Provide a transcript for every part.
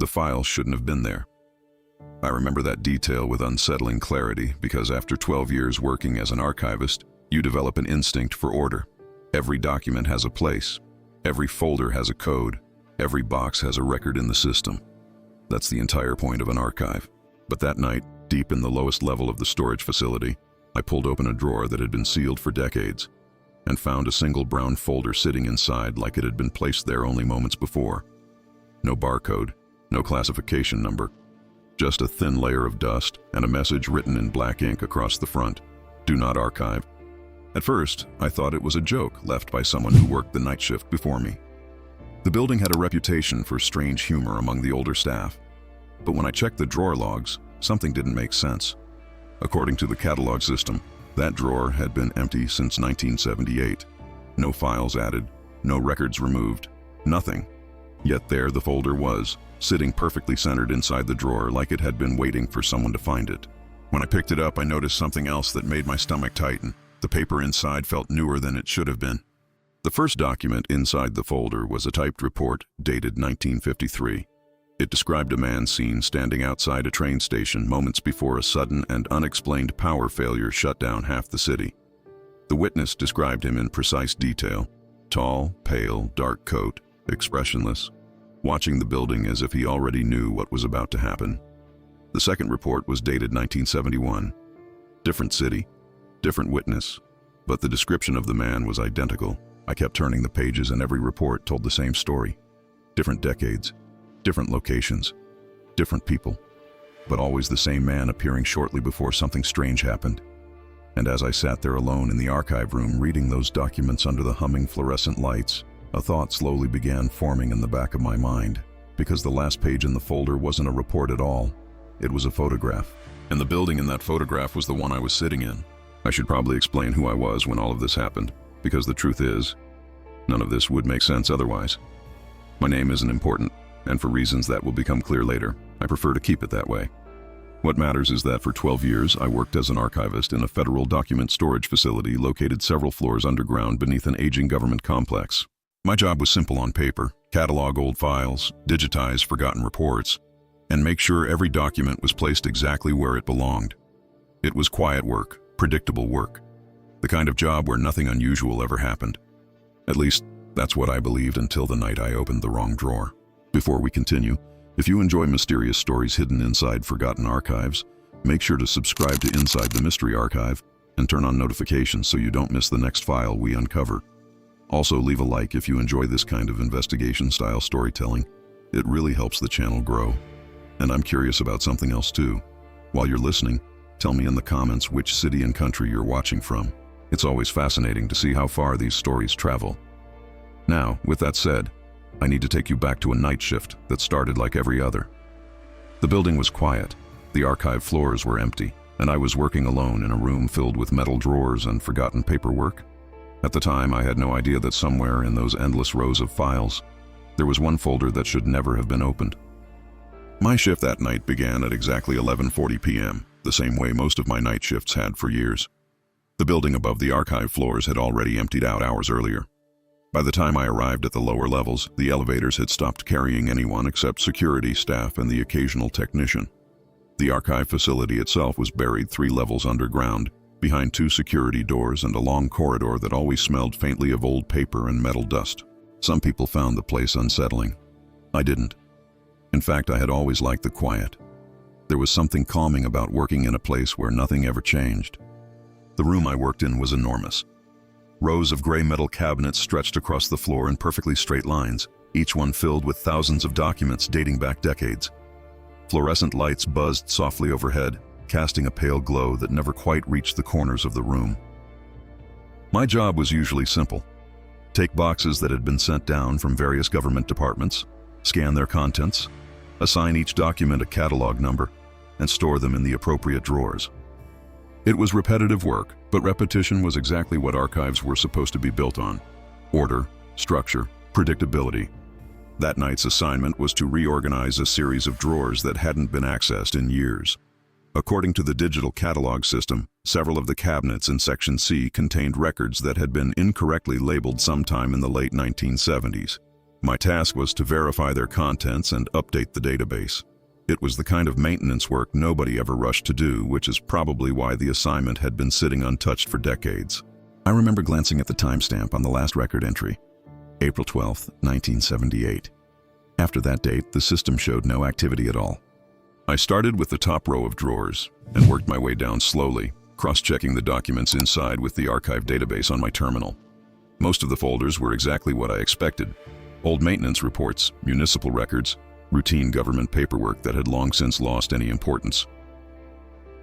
the files shouldn't have been there. I remember that detail with unsettling clarity because after 12 years working as an archivist, you develop an instinct for order. Every document has a place. Every folder has a code. Every box has a record in the system. That's the entire point of an archive. But that night, deep in the lowest level of the storage facility, I pulled open a drawer that had been sealed for decades and found a single brown folder sitting inside like it had been placed there only moments before. No barcode, no classification number, just a thin layer of dust and a message written in black ink across the front: "Do not archive." At first, I thought it was a joke left by someone who worked the night shift before me. The building had a reputation for strange humor among the older staff, but when I checked the drawer logs, something didn't make sense. According to the catalog system, that drawer had been empty since 1978. No files added, no records removed, nothing. Yet there the folder was, sitting perfectly centered inside the drawer like it had been waiting for someone to find it. When I picked it up, I noticed something else that made my stomach tighten. The paper inside felt newer than it should have been. The first document inside the folder was a typed report dated 1953. It described a man seen standing outside a train station moments before a sudden and unexplained power failure shut down half the city. The witness described him in precise detail: tall, pale, dark coat, expressionless, watching the building as if he already knew what was about to happen. The second report was dated 1971. Different city, different witness, but the description of the man was identical. I kept turning the pages and every report told the same story. Different decades, different locations, different people, but always the same man appearing shortly before something strange happened. And as I sat there alone in the archive room reading those documents under the humming fluorescent lights, a thought slowly began forming in the back of my mind, because the last page in the folder wasn't a report at all. It was a photograph, and the building in that photograph was the one I was sitting in. I should probably explain who I was when all of this happened, because the truth is, none of this would make sense otherwise. My name isn't important, and for reasons that will become clear later, I prefer to keep it that way. What matters is that for 12 years, I worked as an archivist in a federal document storage facility located several floors underground beneath an aging government complex. My job was simple on paper: catalog old files, digitize forgotten reports, and make sure every document was placed exactly where it belonged. It was quiet work, predictable work, the kind of job where nothing unusual ever happened. At least, that's what I believed until the night I opened the wrong drawer. Before we continue, if you enjoy mysterious stories hidden inside forgotten archives, make sure to subscribe to Inside the Mystery Archive and turn on notifications so you don't miss the next file we uncover. Also, leave a like if you enjoy this kind of investigation-style storytelling. It really helps the channel grow. And I'm curious about something else too. While you're listening, tell me in the comments which city and country you're watching from. It's always fascinating to see how far these stories travel. Now, with that said, I need to take you back to a night shift that started like every other. The building was quiet, the archive floors were empty, and I was working alone in a room filled with metal drawers and forgotten paperwork. At the time, I had no idea that somewhere in those endless rows of files, there was one folder that should never have been opened. My shift that night began at exactly 11:40 p.m., the same way most of my night shifts had for years. The building above the archive floors had already emptied out hours earlier. By the time I arrived at the lower levels, the elevators had stopped carrying anyone except security staff and the occasional technician. The archive facility itself was buried 3 levels underground, behind 2 security doors and a long corridor that always smelled faintly of old paper and metal dust. Some people found the place unsettling. I didn't. In fact, I had always liked the quiet. There was something calming about working in a place where nothing ever changed. The room I worked in was enormous. Rows of gray metal cabinets stretched across the floor in perfectly straight lines, each one filled with thousands of documents dating back decades. Fluorescent lights buzzed softly overhead, casting a pale glow that never quite reached the corners of the room. My job was usually simple: take boxes that had been sent down from various government departments, scan their contents, assign each document a catalog number, and store them in the appropriate drawers. It was repetitive work, but repetition was exactly what archives were supposed to be built on: order, structure, predictability. That night's assignment was to reorganize a series of drawers that hadn't been accessed in years. According to the digital catalog system, several of the cabinets in Section C contained records that had been incorrectly labeled sometime in the late 1970s. My task was to verify their contents and update the database. It was the kind of maintenance work nobody ever rushed to do, which is probably why the assignment had been sitting untouched for decades. I remember glancing at the timestamp on the last record entry, April 12, 1978. After that date, the system showed no activity at all. I started with the top row of drawers and worked my way down slowly, cross-checking the documents inside with the archive database on my terminal. Most of the folders were exactly what I expected: old maintenance reports, municipal records, routine government paperwork that had long since lost any importance.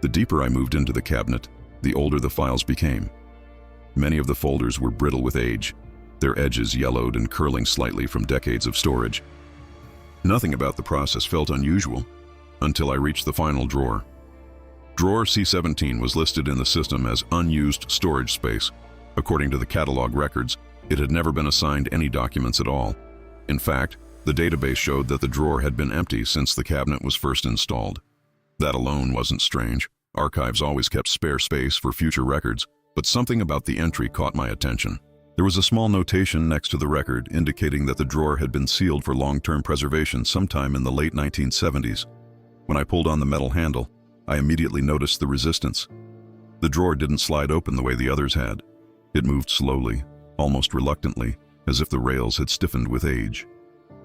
The deeper I moved into the cabinet, the older the files became. Many of the folders were brittle with age, their edges yellowed and curling slightly from decades of storage. Nothing about the process felt unusual until I reached the final drawer. Drawer C17 was listed in the system as unused storage space. According to the catalog records, it had never been assigned any documents at all. In fact, the database showed that the drawer had been empty since the cabinet was first installed. That alone wasn't strange. Archives always kept spare space for future records, but something about the entry caught my attention. There was a small notation next to the record indicating that the drawer had been sealed for long-term preservation sometime in the late 1970s. When I pulled on the metal handle, I immediately noticed the resistance. The drawer didn't slide open the way the others had. It moved slowly, almost reluctantly, as if the rails had stiffened with age.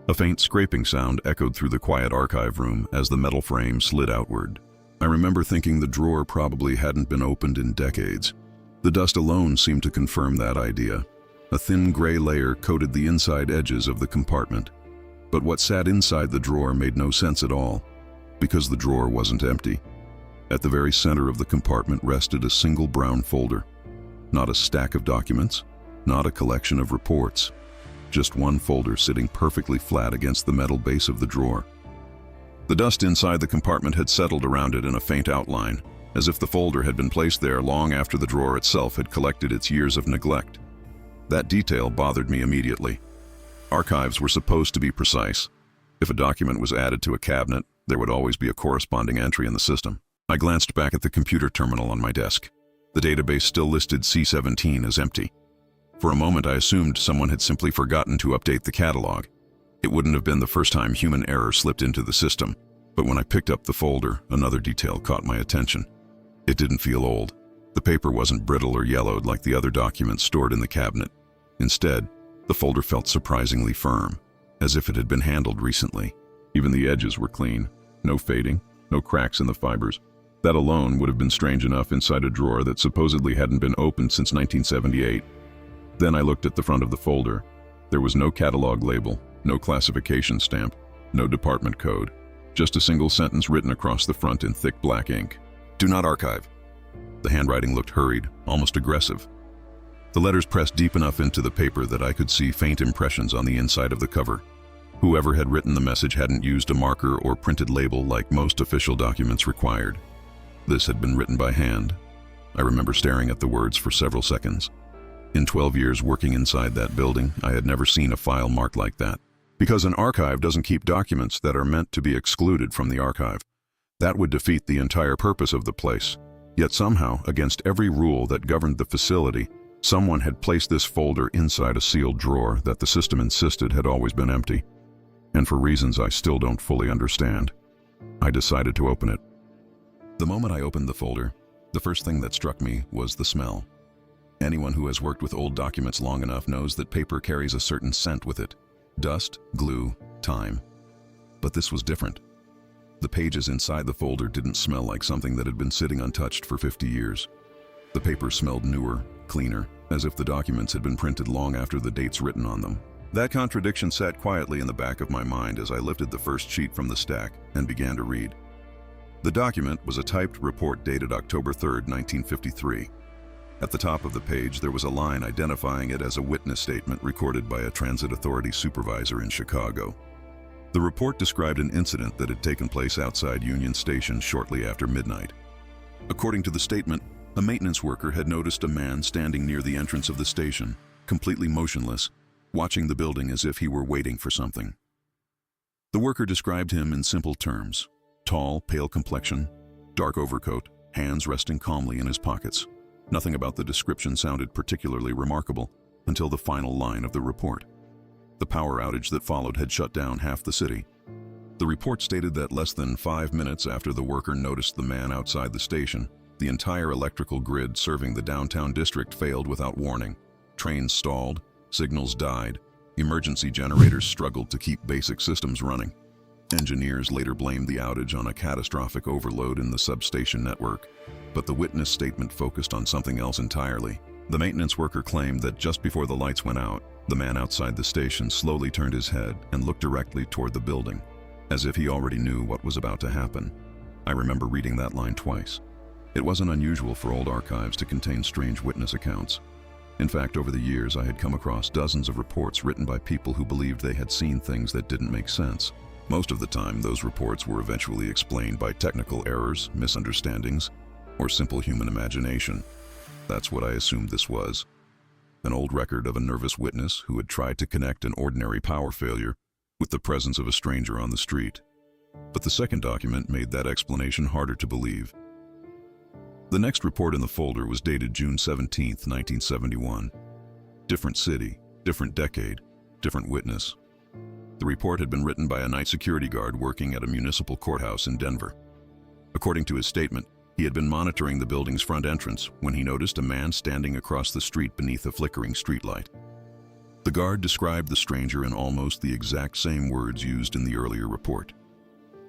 A faint scraping sound echoed through the quiet archive room as the metal frame slid outward. I remember thinking the drawer probably hadn't been opened in decades. The dust alone seemed to confirm that idea. A thin gray layer coated the inside edges of the compartment. But what sat inside the drawer made no sense at all, because the drawer wasn't empty. At the very center of the compartment rested a single brown folder. Not a stack of documents, not a collection of reports. Just one folder sitting perfectly flat against the metal base of the drawer. The dust inside the compartment had settled around it in a faint outline, as if the folder had been placed there long after the drawer itself had collected its years of neglect. That detail bothered me immediately. Archives were supposed to be precise. If a document was added to a cabinet, there would always be a corresponding entry in the system. I glanced back at the computer terminal on my desk. The database still listed C17 as empty. For a moment, I assumed someone had simply forgotten to update the catalog. It wouldn't have been the first time human error slipped into the system, but when I picked up the folder, another detail caught my attention. It didn't feel old. The paper wasn't brittle or yellowed like the other documents stored in the cabinet. Instead, the folder felt surprisingly firm, as if it had been handled recently. Even the edges were clean. No fading, no cracks in the fibers. That alone would have been strange enough inside a drawer that supposedly hadn't been opened since 1978. Then I looked at the front of the folder. There was no catalog label, no classification stamp, no department code. Just a single sentence written across the front in thick black ink. "Do not archive." The handwriting looked hurried, almost aggressive. The letters pressed deep enough into the paper that I could see faint impressions on the inside of the cover. Whoever had written the message hadn't used a marker or printed label like most official documents required. This had been written by hand. I remember staring at the words for several seconds. In 12 years working inside that building, I had never seen a file marked like that. Because an archive doesn't keep documents that are meant to be excluded from the archive. That would defeat the entire purpose of the place. Yet somehow, against every rule that governed the facility, someone had placed this folder inside a sealed drawer that the system insisted had always been empty. And for reasons I still don't fully understand, I decided to open it. The moment I opened the folder, the first thing that struck me was the smell. Anyone who has worked with old documents long enough knows that paper carries a certain scent with it. Dust, glue, time. But this was different. The pages inside the folder didn't smell like something that had been sitting untouched for 50 years. The paper smelled newer, cleaner, as if the documents had been printed long after the dates written on them. That contradiction sat quietly in the back of my mind as I lifted the first sheet from the stack and began to read. The document was a typed report dated October 3, 1953. At the top of the page, there was a line identifying it as a witness statement recorded by a transit authority supervisor in Chicago. The report described an incident that had taken place outside Union Station shortly after midnight. According to the statement, a maintenance worker had noticed a man standing near the entrance of the station, completely motionless, watching the building as if he were waiting for something. The worker described him in simple terms: tall, pale complexion, dark overcoat, hands resting calmly in his pockets. Nothing about the description sounded particularly remarkable until the final line of the report. The power outage that followed had shut down half the city. The report stated that less than 5 minutes after the worker noticed the man outside the station, the entire electrical grid serving the downtown district failed without warning. Trains stalled, signals died, emergency generators struggled to keep basic systems running. Engineers later blamed the outage on a catastrophic overload in the substation network, but the witness statement focused on something else entirely. The maintenance worker claimed that just before the lights went out, the man outside the station slowly turned his head and looked directly toward the building, as if he already knew what was about to happen. I remember reading that line twice. It wasn't unusual for old archives to contain strange witness accounts. In fact, over the years, I had come across dozens of reports written by people who believed they had seen things that didn't make sense. Most of the time, those reports were eventually explained by technical errors, misunderstandings, or simple human imagination. That's what I assumed this was. An old record of a nervous witness who had tried to connect an ordinary power failure with the presence of a stranger on the street. But the second document made that explanation harder to believe. The next report in the folder was dated June 17, 1971. Different city, different decade, different witness. The report had been written by a night security guard working at a municipal courthouse in Denver. According to his statement, he had been monitoring the building's front entrance when he noticed a man standing across the street beneath a flickering streetlight. The guard described the stranger in almost the exact same words used in the earlier report.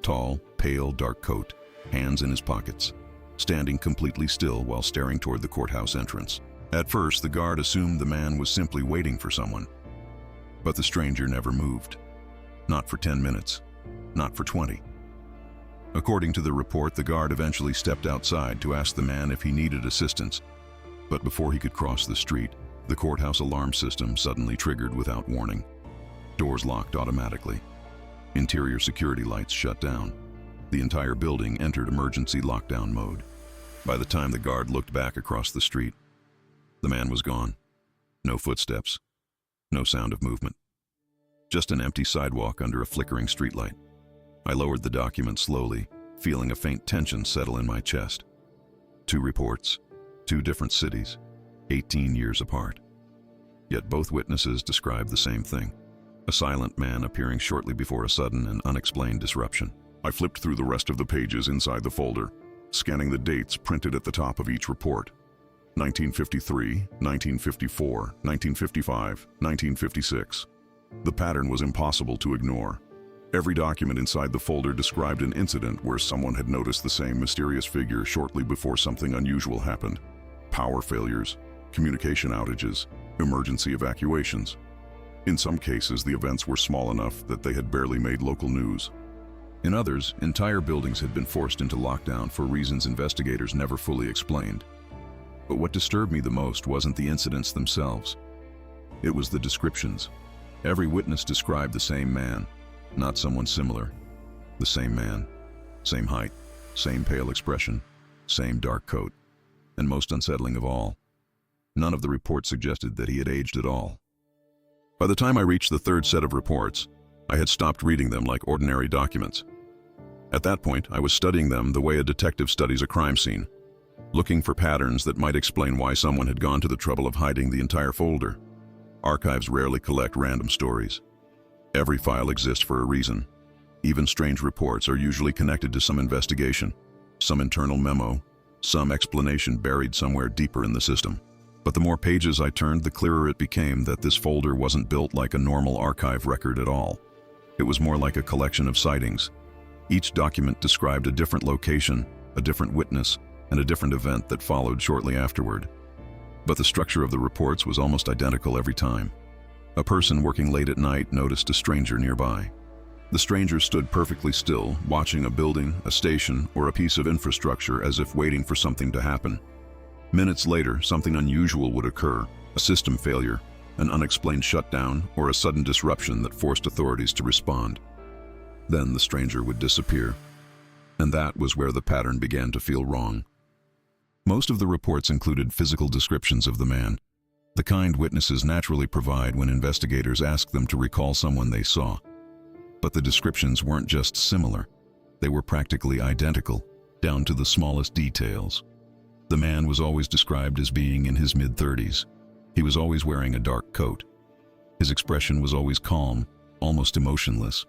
Tall, pale, dark coat, hands in his pockets, standing completely still while staring toward the courthouse entrance. At first, the guard assumed the man was simply waiting for someone. But the stranger never moved. Not for 10 minutes, not for 20. According to the report, the guard eventually stepped outside to ask the man if he needed assistance. But before he could cross the street, the courthouse alarm system suddenly triggered without warning. Doors locked automatically. Interior security lights shut down. The entire building entered emergency lockdown mode. By the time the guard looked back across the street, the man was gone. No footsteps, no sound of movement. Just an empty sidewalk under a flickering streetlight. I lowered the document slowly, feeling a faint tension settle in my chest. 2 reports, 2 different cities, 18 years apart. Yet both witnesses described the same thing. A silent man appearing shortly before a sudden and unexplained disruption. I flipped through the rest of the pages inside the folder, scanning the dates printed at the top of each report. 1953, 1954, 1955, 1956. The pattern was impossible to ignore. Every document inside the folder described an incident where someone had noticed the same mysterious figure shortly before something unusual happened. Power failures, communication outages, emergency evacuations. In some cases, the events were small enough that they had barely made local news. In others, entire buildings had been forced into lockdown for reasons investigators never fully explained. But what disturbed me the most wasn't the incidents themselves. It was the descriptions. Every witness described the same man, not someone similar. The same man, same height, same pale expression, same dark coat. And most unsettling of all, none of the reports suggested that he had aged at all. By the time I reached the third set of reports, I had stopped reading them like ordinary documents. At that point, I was studying them the way a detective studies a crime scene, looking for patterns that might explain why someone had gone to the trouble of hiding the entire folder. Archives rarely collect random stories. Every file exists for a reason. Even strange reports are usually connected to some investigation, some internal memo, some explanation buried somewhere deeper in the system. But the more pages I turned, the clearer it became that this folder wasn't built like a normal archive record at all. It was more like a collection of sightings. Each document described a different location, a different witness, and a different event that followed shortly afterward. But the structure of the reports was almost identical every time. A person working late at night noticed a stranger nearby. The stranger stood perfectly still, watching a building, a station, or a piece of infrastructure as if waiting for something to happen. Minutes later, something unusual would occur, a system failure, an unexplained shutdown, or a sudden disruption that forced authorities to respond. Then the stranger would disappear. And that was where the pattern began to feel wrong. Most of the reports included physical descriptions of the man, the kind witnesses naturally provide when investigators ask them to recall someone they saw. But the descriptions weren't just similar, they were practically identical, down to the smallest details. The man was always described as being in his mid-30s. He was always wearing a dark coat. His expression was always calm, almost emotionless.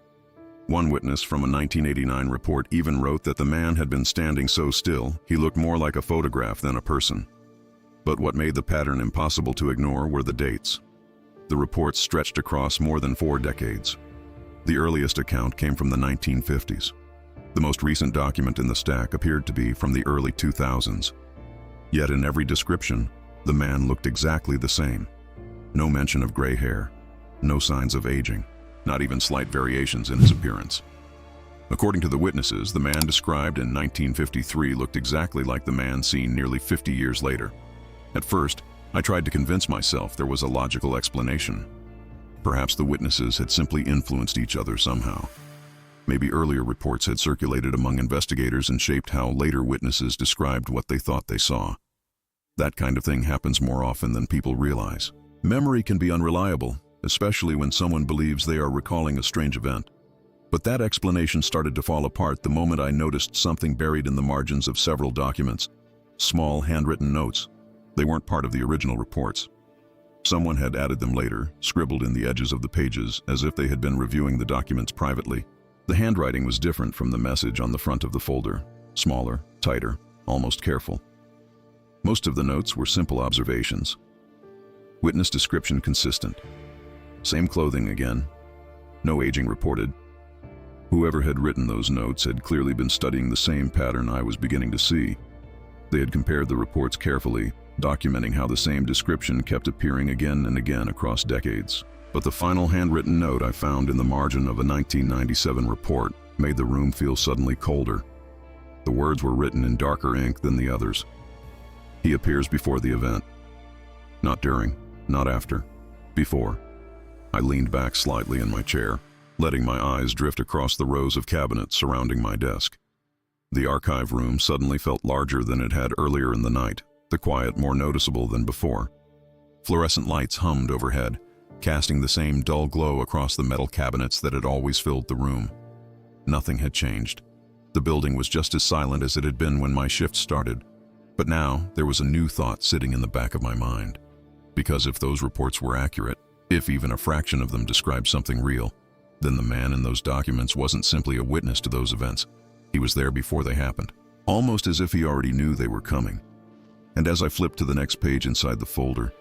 One witness from a 1989 report even wrote that the man had been standing so still, he looked more like a photograph than a person. But what made the pattern impossible to ignore were the dates. The reports stretched across more than 4 decades. The earliest account came from the 1950s. The most recent document in the stack appeared to be from the early 2000s. Yet in every description, the man looked exactly the same. No mention of gray hair, no signs of aging, not even slight variations in his appearance. According to the witnesses, the man described in 1953 looked exactly like the man seen nearly 50 years later. At first, I tried to convince myself there was a logical explanation. Perhaps the witnesses had simply influenced each other somehow. Maybe earlier reports had circulated among investigators and shaped how later witnesses described what they thought they saw. That kind of thing happens more often than people realize. Memory can be unreliable, especially when someone believes they are recalling a strange event. But that explanation started to fall apart the moment I noticed something buried in the margins of several documents. Small handwritten notes. They weren't part of the original reports. Someone had added them later, scribbled in the edges of the pages, as if they had been reviewing the documents privately. The handwriting was different from the message on the front of the folder. Smaller, tighter, almost careful. Most of the notes were simple observations. Witness description consistent. Same clothing again. No aging reported. Whoever had written those notes had clearly been studying the same pattern I was beginning to see. They had compared the reports carefully, documenting how the same description kept appearing again and again across decades. But the final handwritten note I found in the margin of a 1997 report made the room feel suddenly colder. The words were written in darker ink than the others. He appears before the event. Not during, not after. Before. I leaned back slightly in my chair, letting my eyes drift across the rows of cabinets surrounding my desk. The archive room suddenly felt larger than it had earlier in the night, the quiet more noticeable than before. Fluorescent lights hummed overhead, casting the same dull glow across the metal cabinets that had always filled the room. Nothing had changed. The building was just as silent as it had been when my shift started. But now, there was a new thought sitting in the back of my mind. Because if those reports were accurate, if even a fraction of them described something real, then the man in those documents wasn't simply a witness to those events. He was there before they happened, almost as if he already knew they were coming. And as I flipped to the next page inside the folder,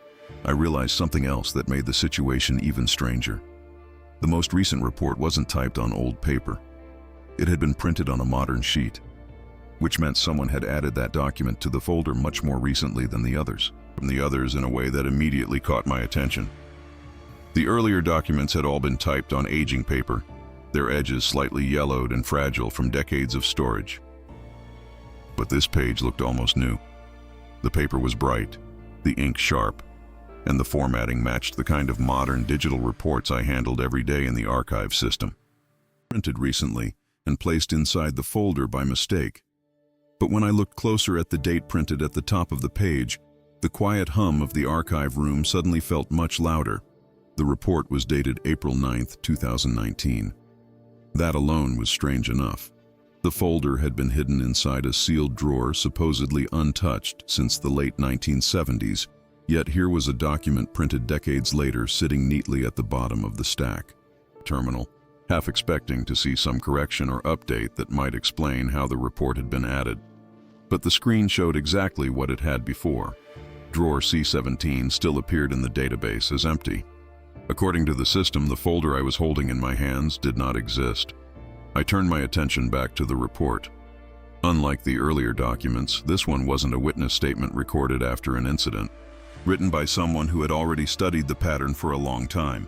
I realized something else that made the situation even stranger. The most recent report wasn't typed on old paper. It had been printed on a modern sheet, which meant someone had added that document to the folder much more recently than the others, in a way that immediately caught my attention. The earlier documents had all been typed on aging paper, their edges slightly yellowed and fragile from decades of storage. But this page looked almost new. The paper was bright, the ink sharp, and the formatting matched the kind of modern digital reports I handled every day in the archive system. Printed recently and placed inside the folder by mistake. But when I looked closer at the date printed at the top of the page, the quiet hum of the archive room suddenly felt much louder. The report was dated April 9, 2019. That alone was strange enough. The folder had been hidden inside a sealed drawer, supposedly untouched since the late 1970s, yet here was a document printed decades later sitting neatly at the bottom of the stack. Terminal, half expecting to see some correction or update that might explain how the report had been added. But the screen showed exactly what it had before. Drawer C17 still appeared in the database as empty. According to the system, the folder I was holding in my hands did not exist. I turned my attention back to the report. Unlike the earlier documents, this one wasn't a witness statement recorded after an incident, written by someone who had already studied the pattern for a long time.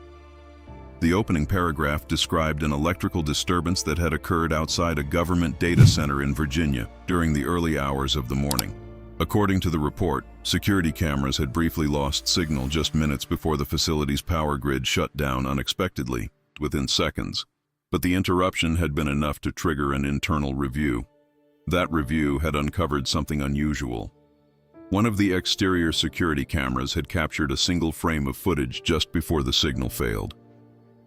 The opening paragraph described an electrical disturbance that had occurred outside a government data center in Virginia during the early hours of the morning. According to the report, security cameras had briefly lost signal just minutes before the facility's power grid shut down unexpectedly, within seconds. But the interruption had been enough to trigger an internal review. That review had uncovered something unusual. One of the exterior security cameras had captured a single frame of footage just before the signal failed.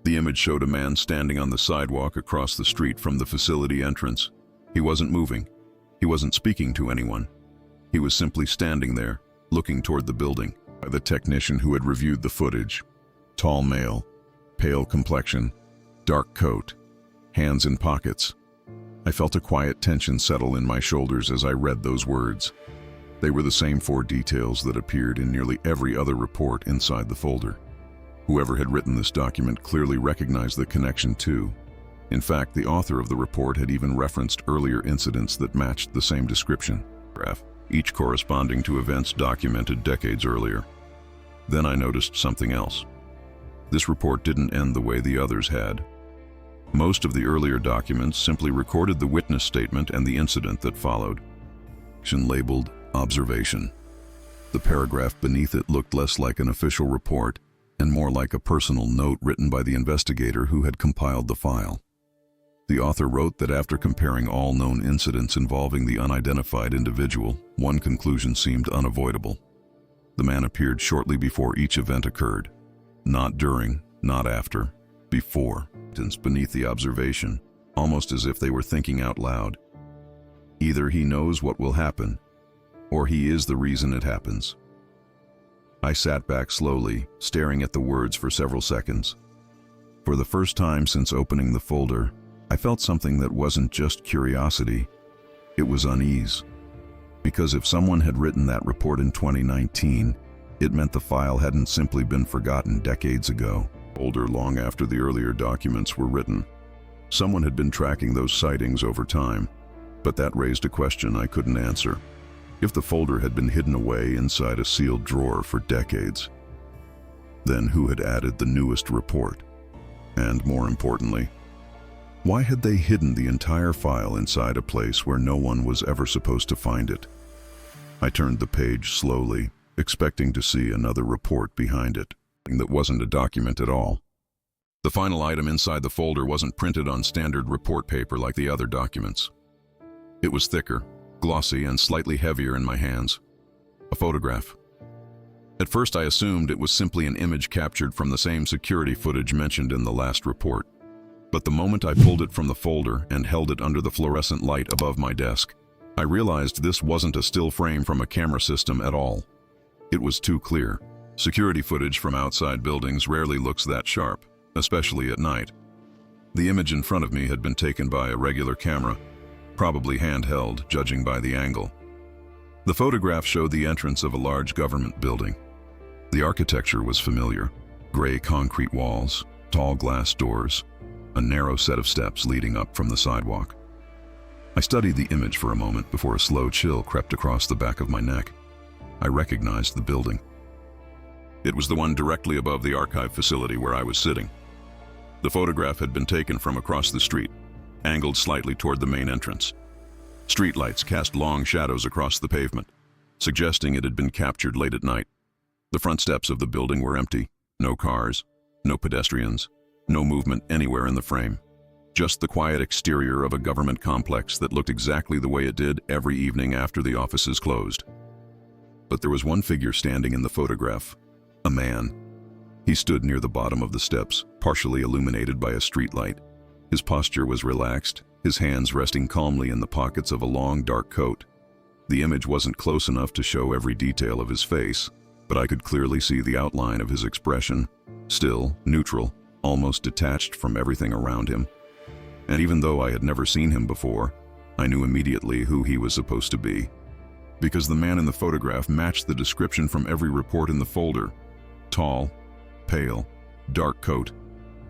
The image showed a man standing on the sidewalk across the street from the facility entrance. He wasn't moving. He wasn't speaking to anyone. He was simply standing there, looking toward the building. The technician who had reviewed the footage, tall male, pale complexion, dark coat, hands in pockets. I felt a quiet tension settle in my shoulders as I read those words. They were the same 4 details that appeared in nearly every other report inside the folder. Whoever had written this document clearly recognized the connection too. In fact, the author of the report had even referenced earlier incidents that matched the same description, each corresponding to events documented decades earlier. Then I noticed something else. This report didn't end the way the others had. Most of the earlier documents simply recorded the witness statement and the incident that followed. Labeled observation. The paragraph beneath it looked less like an official report and more like a personal note written by the investigator who had compiled the file. The author wrote that after comparing all known incidents involving the unidentified individual, one conclusion seemed unavoidable. The man appeared shortly before each event occurred. Not during, not after, before. Beneath the observation, almost as if they were thinking out loud. Either he knows what will happen, or he is the reason it happens. I sat back slowly, staring at the words for several seconds. For the first time since opening the folder, I felt something that wasn't just curiosity, it was unease. Because if someone had written that report in 2019, it meant the file hadn't simply been forgotten decades ago. Older long after the earlier documents were written. Someone had been tracking those sightings over time, but that raised a question I couldn't answer. If the folder had been hidden away inside a sealed drawer for decades, then who had added the newest report? And more importantly, why had they hidden the entire file inside a place where no one was ever supposed to find it? I turned the page slowly, expecting to see another report behind it. That wasn't a document at all. The final item inside the folder wasn't printed on standard report paper like the other documents. It was thicker, glossy, and slightly heavier in my hands. A photograph. At first I assumed it was simply an image captured from the same security footage mentioned in the last report. But the moment I pulled it from the folder and held it under the fluorescent light above my desk, I realized this wasn't a still frame from a camera system at all. It was too clear. Security footage from outside buildings rarely looks that sharp, especially at night. The image in front of me had been taken by a regular camera, probably handheld, judging by the angle. The photograph showed the entrance of a large government building. The architecture was familiar: gray concrete walls, tall glass doors, a narrow set of steps leading up from the sidewalk. I studied the image for a moment before a slow chill crept across the back of my neck. I recognized the building. It was the one directly above the archive facility where I was sitting. The photograph had been taken from across the street, angled slightly toward the main entrance. Streetlights cast long shadows across the pavement, suggesting it had been captured late at night. The front steps of the building were empty. No cars, no pedestrians, no movement anywhere in the frame. Just the quiet exterior of a government complex that looked exactly the way it did every evening after the offices closed. But there was one figure standing in the photograph. A man. He stood near the bottom of the steps, partially illuminated by a streetlight. His posture was relaxed, his hands resting calmly in the pockets of a long, dark coat. The image wasn't close enough to show every detail of his face, but I could clearly see the outline of his expression, still, neutral, almost detached from everything around him. And even though I had never seen him before, I knew immediately who he was supposed to be. Because the man in the photograph matched the description from every report in the folder. Tall, pale, dark coat,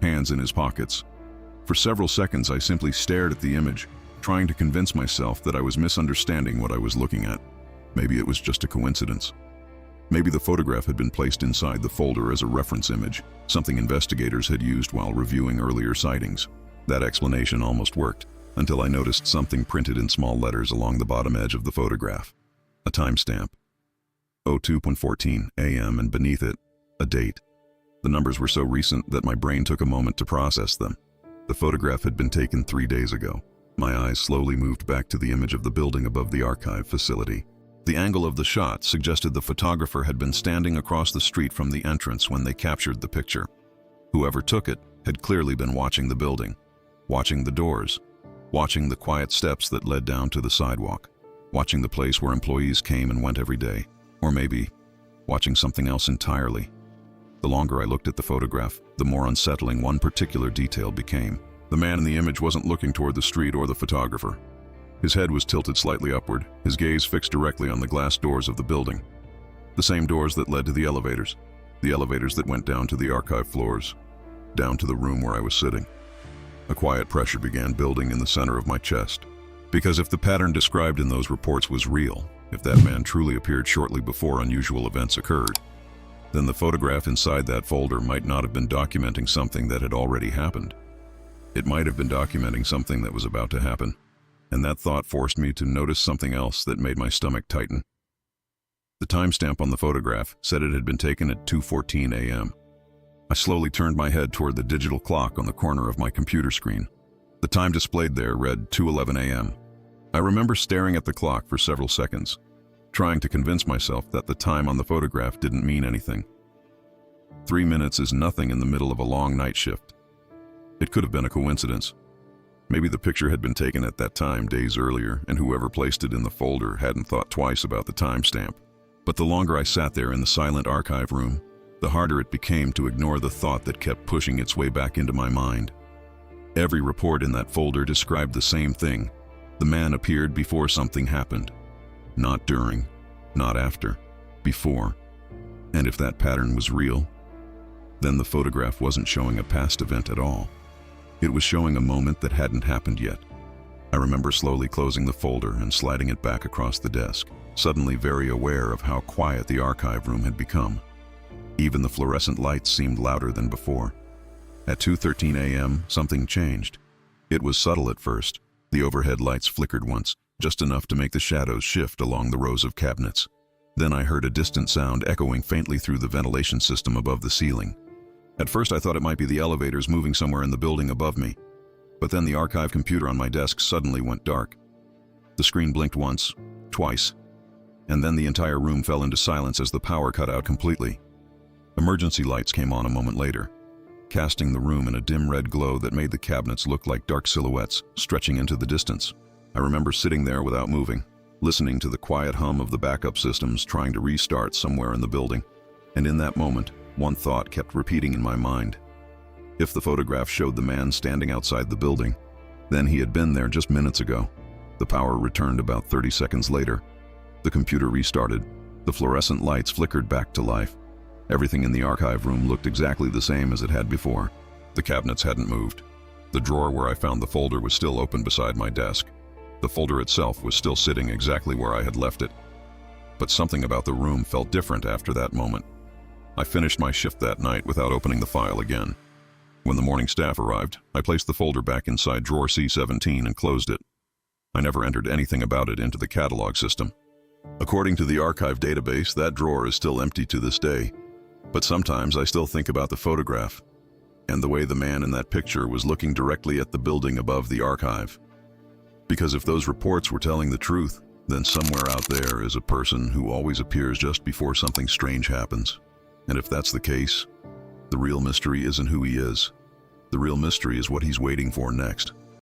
hands in his pockets. For several seconds I simply stared at the image, trying to convince myself that I was misunderstanding what I was looking at. Maybe it was just a coincidence. Maybe the photograph had been placed inside the folder as a reference image, something investigators had used while reviewing earlier sightings. That explanation almost worked, until I noticed something printed in small letters along the bottom edge of the photograph. A timestamp. 02:14 a.m. and beneath it, a date. The numbers were so recent that my brain took a moment to process them. The photograph had been taken 3 days ago. My eyes slowly moved back to the image of the building above the archive facility. The angle of the shot suggested the photographer had been standing across the street from the entrance when they captured the picture. Whoever took it had clearly been watching the building, watching the doors, watching the quiet steps that led down to the sidewalk, watching the place where employees came and went every day, or maybe watching something else entirely. The longer I looked at the photograph, the more unsettling one particular detail became. The man in the image wasn't looking toward the street or the photographer. His head was tilted slightly upward, his gaze fixed directly on the glass doors of the building. The same doors that led to the elevators that went down to the archive floors, down to the room where I was sitting. A quiet pressure began building in the center of my chest. Because if the pattern described in those reports was real, if that man truly appeared shortly before unusual events occurred, then the photograph inside that folder might not have been documenting something that had already happened. It might have been documenting something that was about to happen, and that thought forced me to notice something else that made my stomach tighten. The timestamp on the photograph said it had been taken at 2:14 a.m. I slowly turned my head toward the digital clock on the corner of my computer screen. The time displayed there read 2:11 a.m. I remember staring at the clock for several seconds, trying to convince myself that the time on the photograph didn't mean anything. 3 minutes is nothing in the middle of a long night shift. It could have been a coincidence. Maybe the picture had been taken at that time days earlier, and whoever placed it in the folder hadn't thought twice about the timestamp. But the longer I sat there in the silent archive room, the harder it became to ignore the thought that kept pushing its way back into my mind. Every report in that folder described the same thing. The man appeared before something happened. Not during, not after, before. And if that pattern was real, then the photograph wasn't showing a past event at all. It was showing a moment that hadn't happened yet. I remember slowly closing the folder and sliding it back across the desk, suddenly very aware of how quiet the archive room had become. Even the fluorescent lights seemed louder than before. At 2:13 a.m., something changed. It was subtle at first. The overhead lights flickered once, just enough to make the shadows shift along the rows of cabinets. Then I heard a distant sound echoing faintly through the ventilation system above the ceiling. At first I thought it might be the elevators moving somewhere in the building above me. But then the archive computer on my desk suddenly went dark. The screen blinked once, twice, and then the entire room fell into silence as the power cut out completely. Emergency lights came on a moment later, casting the room in a dim red glow that made the cabinets look like dark silhouettes stretching into the distance. I remember sitting there without moving, listening to the quiet hum of the backup systems trying to restart somewhere in the building. And in that moment, one thought kept repeating in my mind. If the photograph showed the man standing outside the building, then he had been there just minutes ago. The power returned about 30 seconds later. The computer restarted. The fluorescent lights flickered back to life. Everything in the archive room looked exactly the same as it had before. The cabinets hadn't moved. The drawer where I found the folder was still open beside my desk. The folder itself was still sitting exactly where I had left it. But something about the room felt different after that moment. I finished my shift that night without opening the file again. When the morning staff arrived, I placed the folder back inside drawer C17 and closed it. I never entered anything about it into the catalog system. According to the archive database, that drawer is still empty to this day. But sometimes I still think about the photograph and the way the man in that picture was looking directly at the building above the archive. Because if those reports were telling the truth, then somewhere out there is a person who always appears just before something strange happens. And if that's the case, the real mystery isn't who he is. The real mystery is what he's waiting for next.